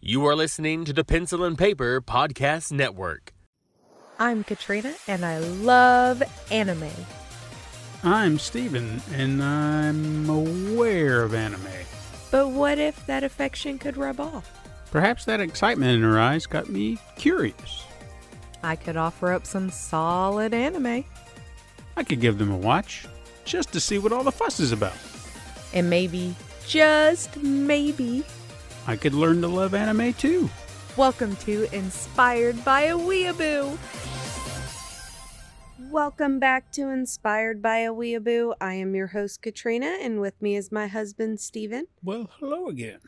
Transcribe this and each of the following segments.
You are listening to the Pencil and Paper Podcast Network. I'm Katrina, and I love anime. I'm Steven, and I'm aware of anime. But what if that affection could rub off? Perhaps that excitement in her eyes got me curious. I could offer up some solid anime. I could give them a watch, just to see what all the fuss is about. And maybe, just maybe, I could learn to love anime too. welcome to Inspired by a Weeaboo. Welcome back to Inspired by a Weeaboo. I am your host, Katrina, and with me is my husband, Steven. Well, hello again.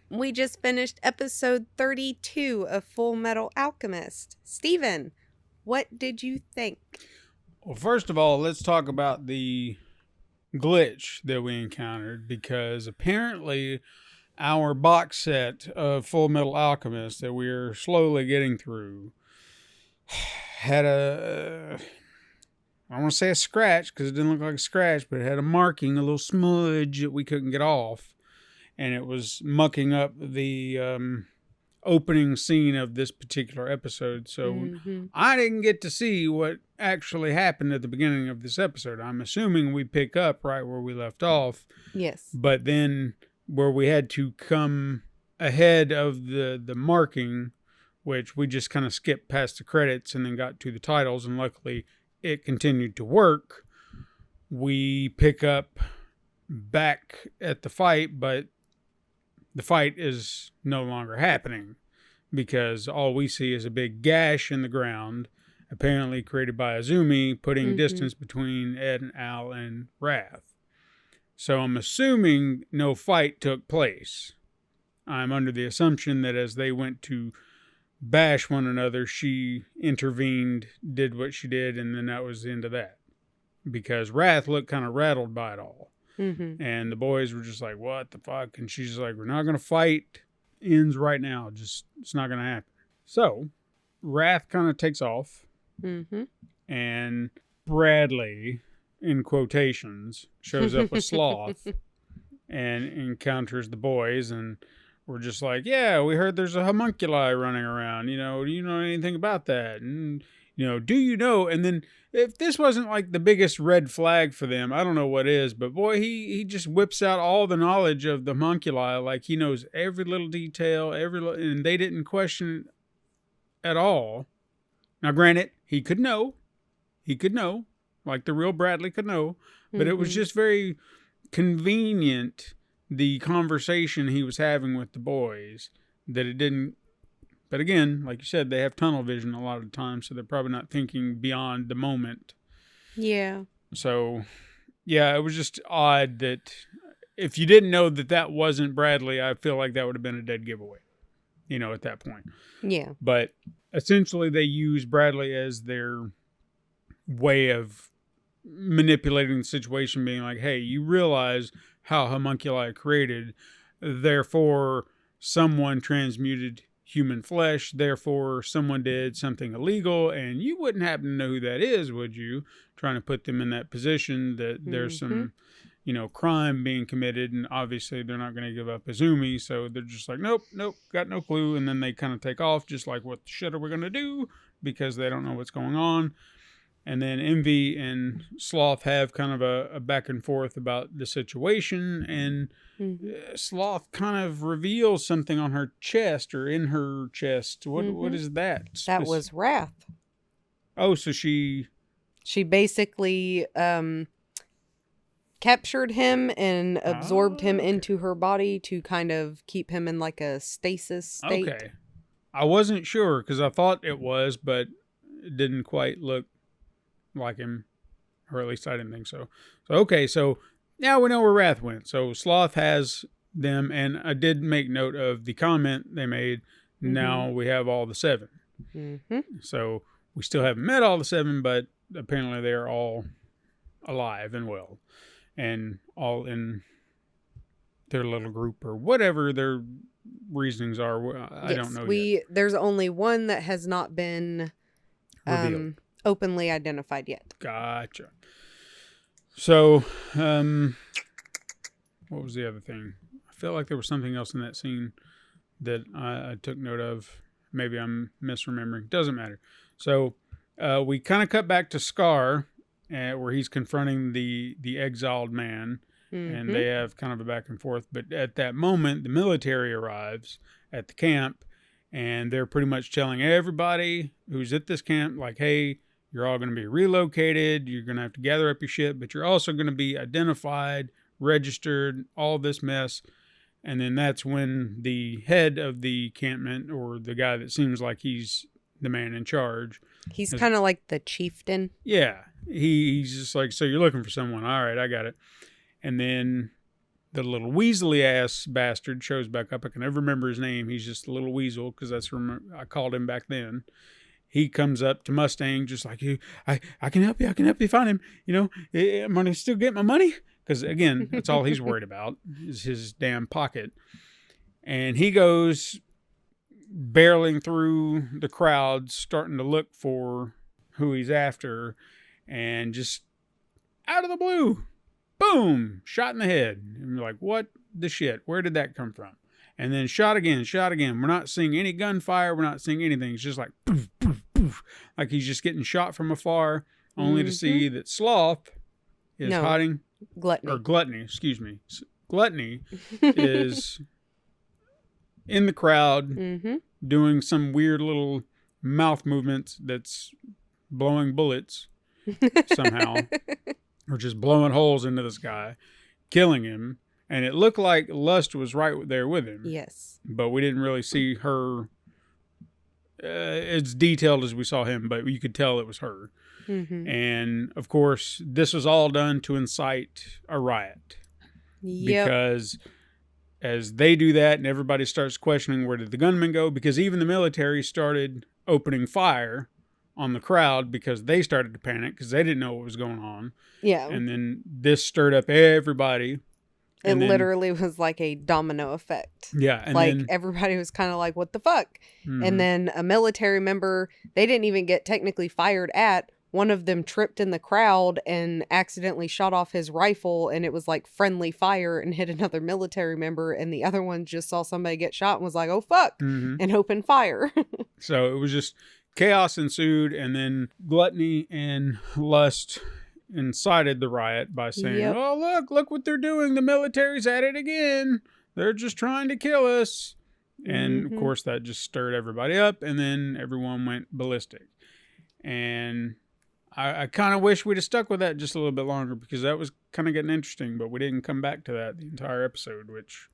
We just finished episode 32 of Fullmetal Alchemist. Steven, what did you think? Well, first of all, let's talk about the glitch that we encountered, because apparently our box set of Fullmetal Alchemist that we're slowly getting through had I don't want to say a scratch because it didn't look like a scratch, but it had a marking, a little smudge that we couldn't get off. And it was mucking up the opening scene of this particular episode. So I didn't get to see what actually happened at the beginning of this episode. I'm assuming we pick up right where we left off. Yes. But then where we had to come ahead of the marking, which we just kind of skipped past the credits and then got to the titles, and luckily it continued to work. We pick up back at the fight, but the fight is no longer happening because all we see is a big gash in the ground, apparently created by Izumi, putting distance between Ed and Al and Wrath. So I'm assuming no fight took place. I'm under the assumption that as they went to bash one another, she intervened, did what she did, and then that was the end of that. Because Wrath looked kind of rattled by it all. And the boys were just like, what the fuck? And she's like, we're not going to fight. Ends right now. Just, it's not going to happen. So, Wrath kind of takes off. And Bradley, in quotations, shows up with Sloth and encounters the boys. And we're just like, yeah, we heard there's a homunculi running around. You know, do you know anything about that? And, you know, do you know? And then if this wasn't like the biggest red flag for them, I don't know what is, but boy, he just whips out all the knowledge of the homunculi. Like he knows every little detail, and they didn't question it at all. Now, granted, he could know, like the real Bradley could know, but it was just very convenient, the conversation he was having with the boys, that it didn't. But again, like you said, they have tunnel vision a lot of the time, so they're probably not thinking beyond the moment. Yeah. So, yeah, it was just odd that if you didn't know that that wasn't Bradley, I feel like that would have been a dead giveaway, you know, at that point. Yeah. But essentially, they use Bradley as their way of manipulating the situation, being like, hey, you realize how homunculi are created, therefore someone transmuted human flesh, therefore someone did something illegal, and you wouldn't happen to know who that is, would you? Trying to put them in that position that there's some, you know, crime being committed, and obviously they're not going to give up Izumi, so they're just like, nope, got no clue, and then they kind of take off, just like, what the shit are we going to do? Because they don't know what's going on. And then Envy and Sloth have kind of a back and forth about the situation, and Sloth kind of reveals something on her chest, or in her chest. What is that? That was Wrath. Oh, so she basically captured him and absorbed him into her body to kind of keep him in like a stasis state. Okay. I wasn't sure because I thought it was, but it didn't quite look like him, or at least I didn't think so. So now we know where Wrath went. So Sloth has them, and I did make note of the comment they made. Now we have all the 7. So we still haven't met all the 7, but apparently they're all alive and well, and all in their little group or whatever their reasonings are. I don't know yet. There's only one that has not been openly identified yet. Gotcha. So, what was the other thing? I felt like there was something else in that scene, that I took note of. Maybe I'm misremembering. Doesn't matter. So we kind of cut back to Scar, where he's confronting the exiled man, and they have kind of a back and forth. But at that moment, the military arrives at the camp, and they're pretty much telling everybody who's at this camp, like, hey, you're all going to be relocated. You're going to have to gather up your shit, but you're also going to be identified, registered, all this mess. And then that's when the head of the encampment, or the guy that seems like he's the man in charge. He's kind of like the chieftain. Yeah. He's just like, so you're looking for someone. All right, I got it. And then the little weaselly ass bastard shows back up. I can never remember his name. He's just a little weasel, because that's what I called him back then. He comes up to Mustang just like, I can help you. I can help you find him. You know, I'm going to still get my money. Because, again, that's all he's worried about is his damn pocket. And he goes barreling through the crowd, starting to look for who he's after. And just out of the blue, boom, shot in the head. And you're like, what the shit? Where did that come from? And then shot again. We're not seeing any gunfire. We're not seeing anything. It's just like poof, poof, poof. Like he's just getting shot from afar, only to see that Sloth is hiding. Gluttony, excuse me. Gluttony is in the crowd doing some weird little mouth movements that's blowing bullets somehow. Or just blowing holes into this guy, killing him. And it looked like Lust was right there with him. Yes. But we didn't really see her as detailed as we saw him, but you could tell it was her. And, of course, this was all done to incite a riot. Yep. Because as they do that and everybody starts questioning where did the gunmen go, because even the military started opening fire on the crowd because they started to panic because they didn't know what was going on. Yeah. And then this stirred up everybody. It literally was like a domino effect. Yeah. And like then, everybody was kind of like, what the fuck? And then a military member, they didn't even get technically fired at. One of them tripped in the crowd and accidentally shot off his rifle, and it was like friendly fire and hit another military member. And the other one just saw somebody get shot and was like, oh fuck, and opened fire. So it was just chaos ensued. And then Gluttony and Lust incited the riot by saying, oh, look what they're doing. The military's at it again. They're just trying to kill us. And of course that just stirred everybody up, and then everyone went ballistic. And I kind of wish we'd have stuck with that just a little bit longer, because that was kind of getting interesting, but we didn't come back to that the entire episode, which,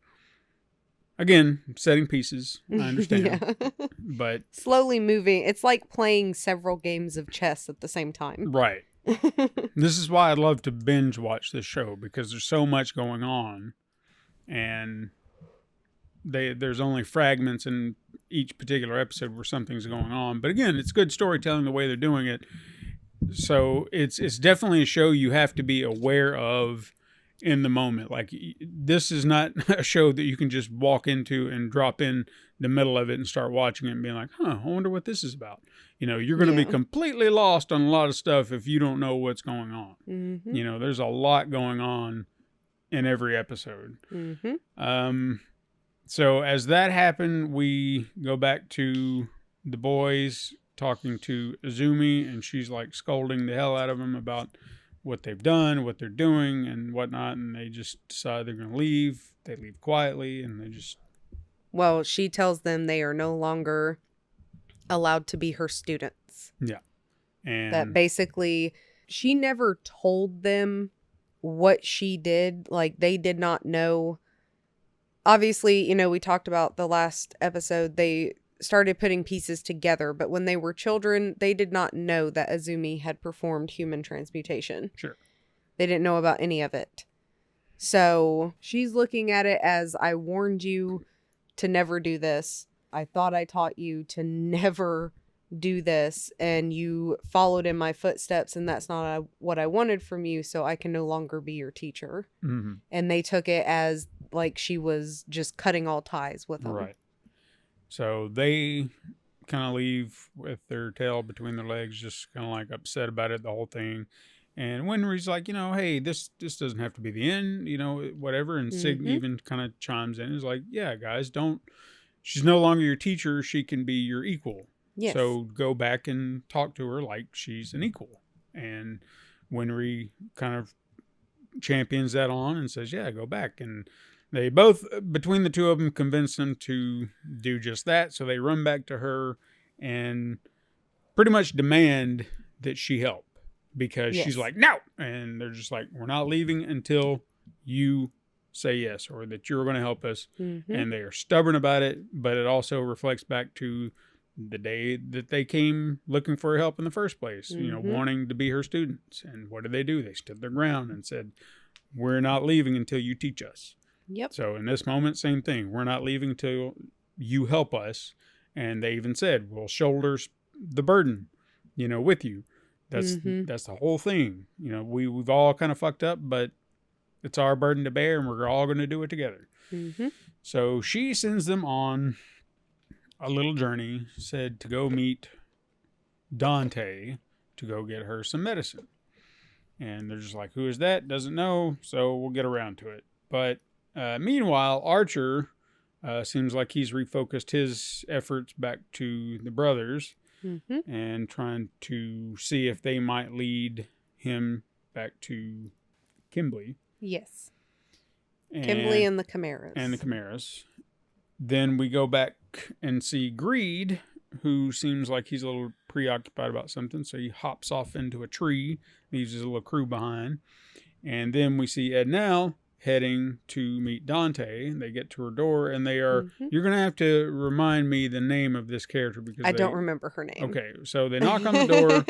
again, setting pieces, I understand. But slowly moving. It's like playing several games of chess at the same time. Right. This is why I love to binge watch this show, because there's so much going on, and there's only fragments in each particular episode where something's going on. But again, it's good storytelling the way they're doing it. So it's definitely a show you have to be aware of in the moment. Like, this is not a show that you can just walk into and drop in the middle of it and start watching it and being like, I wonder what this is about. You know, you're going to be completely lost on a lot of stuff if you don't know what's going on. You know, there's a lot going on in every episode. So as that happened, we go back to the boys talking to Izumi, and she's like scolding the hell out of them about what they've done, what they're doing, and whatnot. And they just decide they're going to leave. They leave quietly, and they just... Well, she tells them they are no longer allowed to be her students. Yeah. And that basically, she never told them what she did. Like, they did not know. Obviously, you know, we talked about the last episode, they started putting pieces together, but when they were children, they did not know that Izumi had performed human transmutation. Sure. They didn't know about any of it. So she's looking at it as, I warned you to never do this. I thought I taught you to never do this, and you followed in my footsteps, and that's not what I wanted from you, so I can no longer be your teacher. And they took it as like she was just cutting all ties with them. Right. So they kind of leave with their tail between their legs, just kind of like upset about it, the whole thing. And Winry's like, you know, hey, this doesn't have to be the end, you know, whatever. And Sig even kind of chimes in. He's like, yeah, guys, don't she's no longer your teacher. She can be your equal. Yes. So go back and talk to her like she's an equal. And Winry kind of champions that on and says, yeah, go back. And they both, between the two of them, convince him to do just that. So they run back to her and pretty much demand that she help, because Yes. she's like, no. And they're just like, we're not leaving until you say yes, or that you're going to help us. Mm-hmm. And they are stubborn about it, but it also reflects back to the day that they came looking for her help in the first place, you know, Mm-hmm. wanting to be her students. And what did? They stood their ground and said, we're not leaving until you teach us. Yep. So in this moment, same thing. We're not leaving until you help us. And they even said, we'll shoulder the burden, you know, with you. That's the whole thing. You know, we've all kind of fucked up, but it's our burden to bear, and we're all going to do it together. Mm-hmm. So she sends them on a little journey, said to go meet Dante to go get her some medicine. And they're just like, who is that? Doesn't know, so we'll get around to it. But meanwhile, Archer seems like he's refocused his efforts back to the brothers and trying to see if they might lead him back to Kimberly. Yes. Kimberly and the Chimeras. And the Chimeras. Then we go back and see Greed, who seems like he's a little preoccupied about something. So he hops off into a tree, leaves his little crew behind. And then we see Ednell heading to meet Dante. They get to her door, and they are... You're going to have to remind me the name of this character, because I don't remember her name. Okay, so they knock on the door,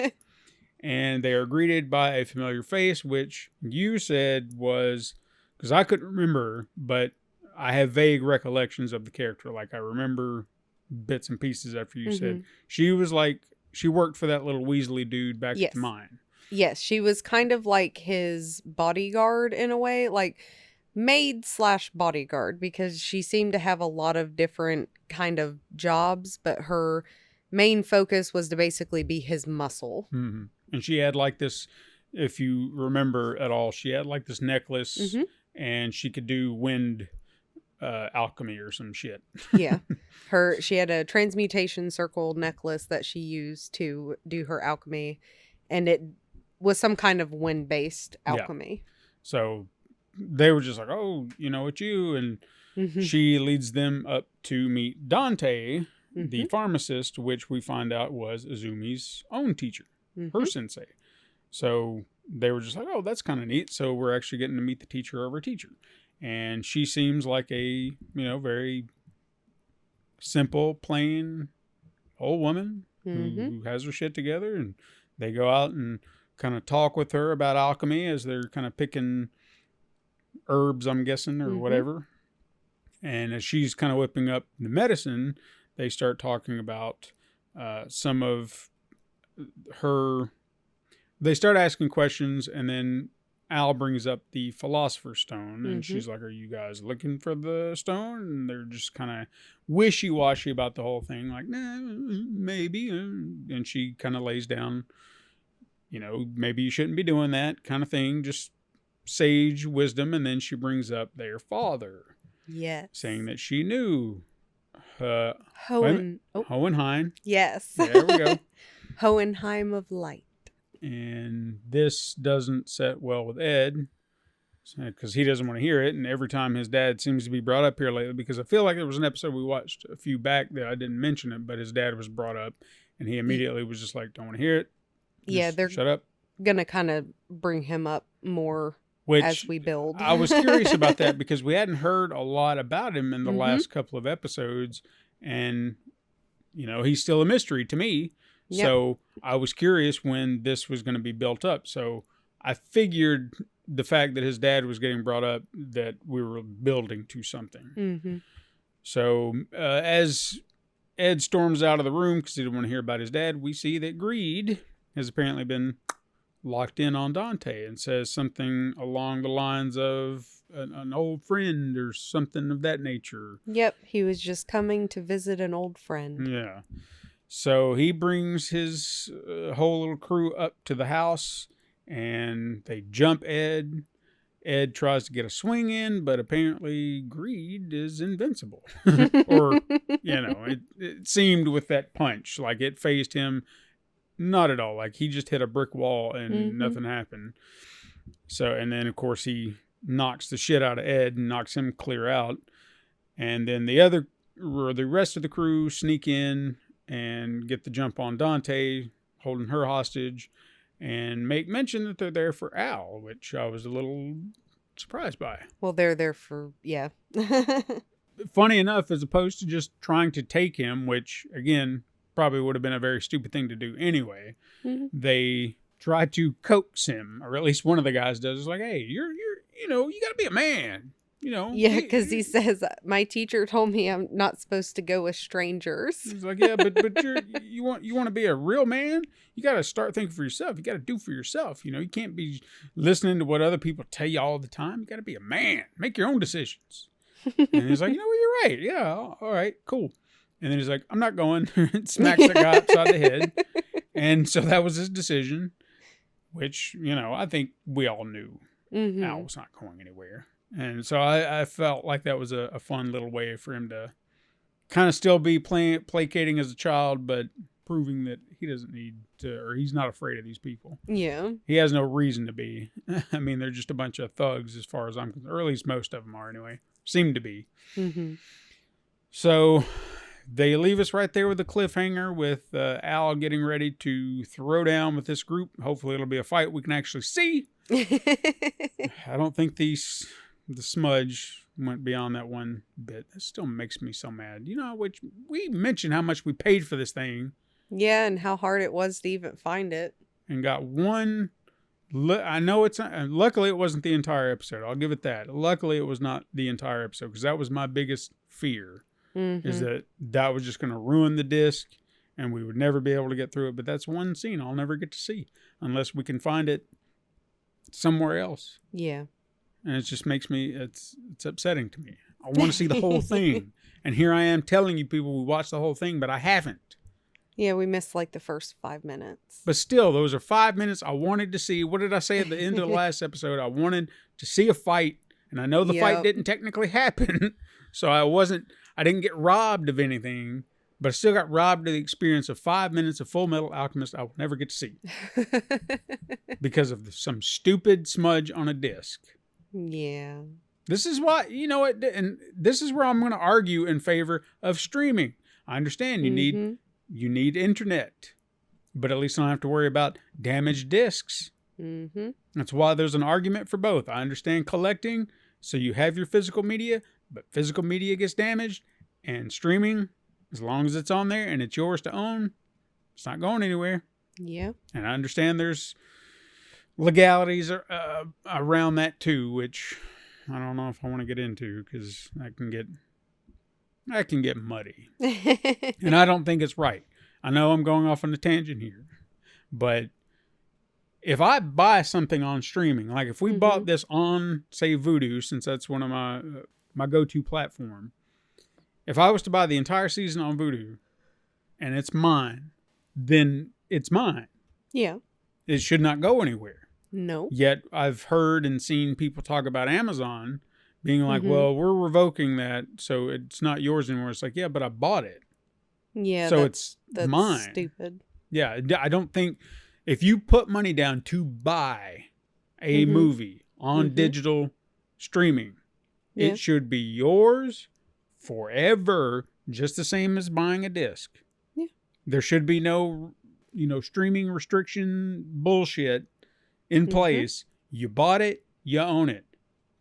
and they are greeted by a familiar face, which you said was... Because I couldn't remember, but I have vague recollections of the character. Like, I remember bits and pieces after you said. She was like... She worked for that little Weasley dude back at mine. Yes, she was kind of like his bodyguard in a way. Like, maid/bodyguard, because she seemed to have a lot of different kind of jobs, but her main focus was to basically be his muscle. Mm-hmm. And she had like this, if you remember at all, she had like this necklace, and she could do wind alchemy or some shit. Yeah. She had a transmutation circle necklace that she used to do her alchemy, and it was some kind of wind-based alchemy. Yeah. So they were just like, oh, you know, it's you. And she leads them up to meet Dante, the pharmacist, which we find out was Izumi's own teacher, her sensei. So they were just like, oh, that's kind of neat. So we're actually getting to meet the teacher of her teacher. And she seems like a, you know, very simple, plain old woman who has her shit together. And they go out and kind of talk with her about alchemy as they're kind of picking herbs, I'm guessing, or whatever. And as she's kind of whipping up the medicine, they start talking about some of her... They start asking questions, and then Al brings up the Philosopher's Stone, and she's like, are you guys looking for the stone? And they're just kind of wishy-washy about the whole thing, like, nah, maybe. And she kind of lays down, you know, maybe you shouldn't be doing that kind of thing, just sage wisdom. And then she brings up their father. Yes. Saying that she knew Hohenheim. Yes. There we go. Hohenheim of Light. And this doesn't set well with Ed, because he doesn't want to hear it. And every time his dad seems to be brought up here lately, because I feel like there was an episode we watched a few back that I didn't mention it, but his dad was brought up, and he immediately was just like, don't want to hear it. They're shut up. Gonna kind of bring him up more as we build. I was curious about that, because we hadn't heard a lot about him in the last couple of episodes, and you know, he's still a mystery to me. Yep. So I was curious when this was going to be built up. So I figured the fact that his dad was getting brought up, that we were building to something. So as Ed storms out of the room because he didn't want to hear about his dad, we see that Greed has apparently been locked in on Dante and says something along the lines of an old friend or something of that nature. Yep, he was just coming to visit an old friend. Yeah. So he brings his whole little crew up to the house, and they jump Ed. Ed tries to get a swing in, but apparently Greed is invincible. Or, it seemed with that punch, like it phased him not at all. Like he just hit a brick wall and nothing happened. So, and then of course he knocks the shit out of Ed and knocks him clear out. And then the rest of the crew sneak in and get the jump on Dante, holding her hostage, and make mention that they're there for Al, which I was a little surprised by. Well, they're there for, yeah. Funny enough, as opposed to just trying to take him, which, again, probably would have been a very stupid thing to do anyway, they try to coax him, or at least one of the guys does. It's like, hey, you got to be a man. Yeah, because he says, my teacher told me I'm not supposed to go with strangers. He's like, yeah, but you want to be a real man? You got to start thinking for yourself. You got to do for yourself. You can't be listening to what other people tell you all the time. You got to be a man. Make your own decisions. And he's like, you're right. Yeah, all right, cool. And then he's like, I'm not going. Smacks the guy upside the head. And so that was his decision, which, I think we all knew Al was not going anywhere. And so I felt like that was a fun little way for him to kind of still be placating as a child, but proving that he doesn't need to, or he's not afraid of these people. Yeah. He has no reason to be. I mean, they're just a bunch of thugs as far as I'm concerned, or at least most of them are anyway. Seem to be. So they leave us right there with a cliffhanger with Al getting ready to throw down with this group. Hopefully it'll be a fight we can actually see. I don't think the smudge went beyond that one bit. That still makes me so mad. Which we mentioned how much we paid for this thing. Yeah, and how hard it was to even find it. And got one. I know it's not, luckily it wasn't the entire episode. I'll give it that. Luckily it was not the entire episode, because that was my biggest fear. Is that was just going to ruin the disc and we would never be able to get through it. But that's one scene I'll never get to see unless we can find it somewhere else. Yeah. And it just makes me, it's upsetting to me. I want to see the whole thing. And here I am telling you people we watched the whole thing, but I haven't. Yeah, we missed like the first 5 minutes. But still, those are 5 minutes I wanted to see. What did I say at the end of the last episode? I wanted to see a fight. And I know the fight didn't technically happen. So I didn't get robbed of anything. But I still got robbed of the experience of 5 minutes of Fullmetal Alchemist I will never get to see. Because of some stupid smudge on a disc. Yeah. This is why, and this is where I'm going to argue in favor of streaming. I understand you need internet, but at least I don't have to worry about damaged discs. That's why there's an argument for both. I understand collecting, so you have your physical media, but physical media gets damaged, and streaming, as long as it's on there and it's yours to own, it's not going anywhere. Yeah. And I understand there's legalities around that too, which I don't know if I want to get into, because that can get muddy. And I don't think it's right. I know I'm going off on a tangent here, but if I buy something on streaming, like if we bought this on, say, Vudu, since that's one of my go-to platform, if I was to buy the entire season on Vudu and it's mine, then it's mine. Yeah. It should not go anywhere. No. Yet I've heard and seen people talk about Amazon being like, well, we're revoking that, so it's not yours anymore. It's like, yeah, but I bought it. Yeah. So that's mine. Stupid. Yeah. I don't think if you put money down to buy a movie on digital streaming, it should be yours forever, just the same as buying a disc. Yeah. There should be no, streaming restriction bullshit in place. You bought it, you own it.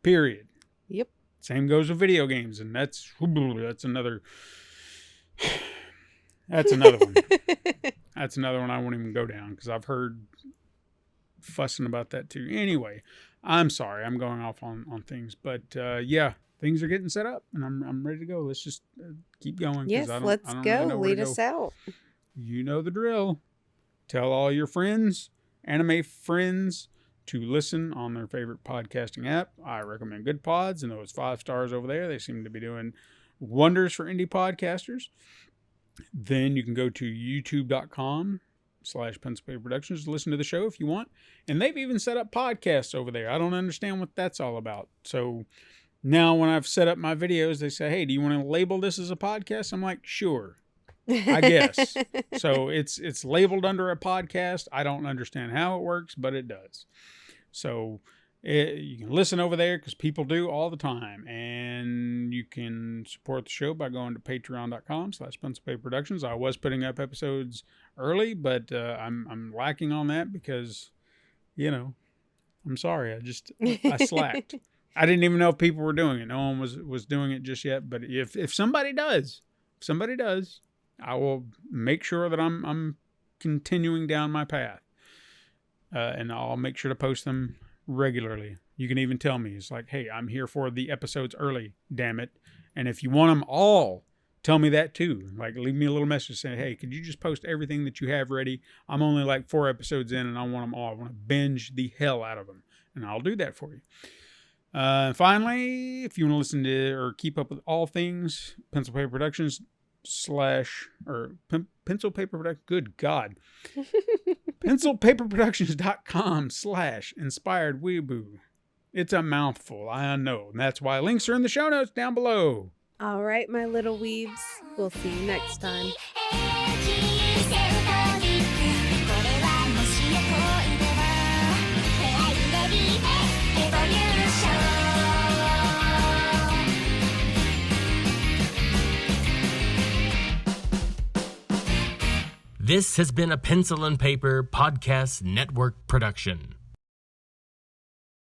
Period. Yep. Same goes with video games, and that's another that's another one. That's another one I won't even go down, because I've heard fussing about that too. Anyway, I'm sorry, I'm going off on things, but yeah, things are getting set up, and I'm ready to go. Let's just keep going. Yes, let's go. Lead us out. You know the drill. Tell all your friends, anime friends, to listen on their favorite podcasting app. I recommend Good Pods, and those 5 stars over there, they seem to be doing wonders for indie podcasters. Then you can go to youtube.com/ Pencil Paper Productions to listen to the show if you want. And they've even set up podcasts over there. I don't understand what that's all about. So now when I've set up my videos, they say, hey, do you want to label this as a podcast? I'm like, sure, I guess. So it's labeled under a podcast. I don't understand how it works, but it does. So you can listen over there because people do all the time. And you can support the show by going to patreon.com/pencilpaperproductions. I was putting up episodes early, but I'm lacking on that because, I'm sorry. I slacked. I didn't even know if people were doing it. No one was doing it just yet. But if somebody does, I will make sure that I'm continuing down my path. And I'll make sure to post them regularly. You can even tell me. It's like, hey, I'm here for the episodes early, damn it. And if you want them all, tell me that too. Like, leave me a little message saying, hey, could you just post everything that you have ready? I'm only like 4 episodes in and I want them all. I want to binge the hell out of them. And I'll do that for you. Finally, if you want to listen to or keep up with all things Pencil Paper Productions Pencil Paper Productions, good God. pencilpaperproductions.com/inspired Weeaboo. It's a mouthful, I know. And that's why links are in the show notes down below. All right, my little weebs. We'll see you next time. This has been a Pencil and Paper Podcast Network production.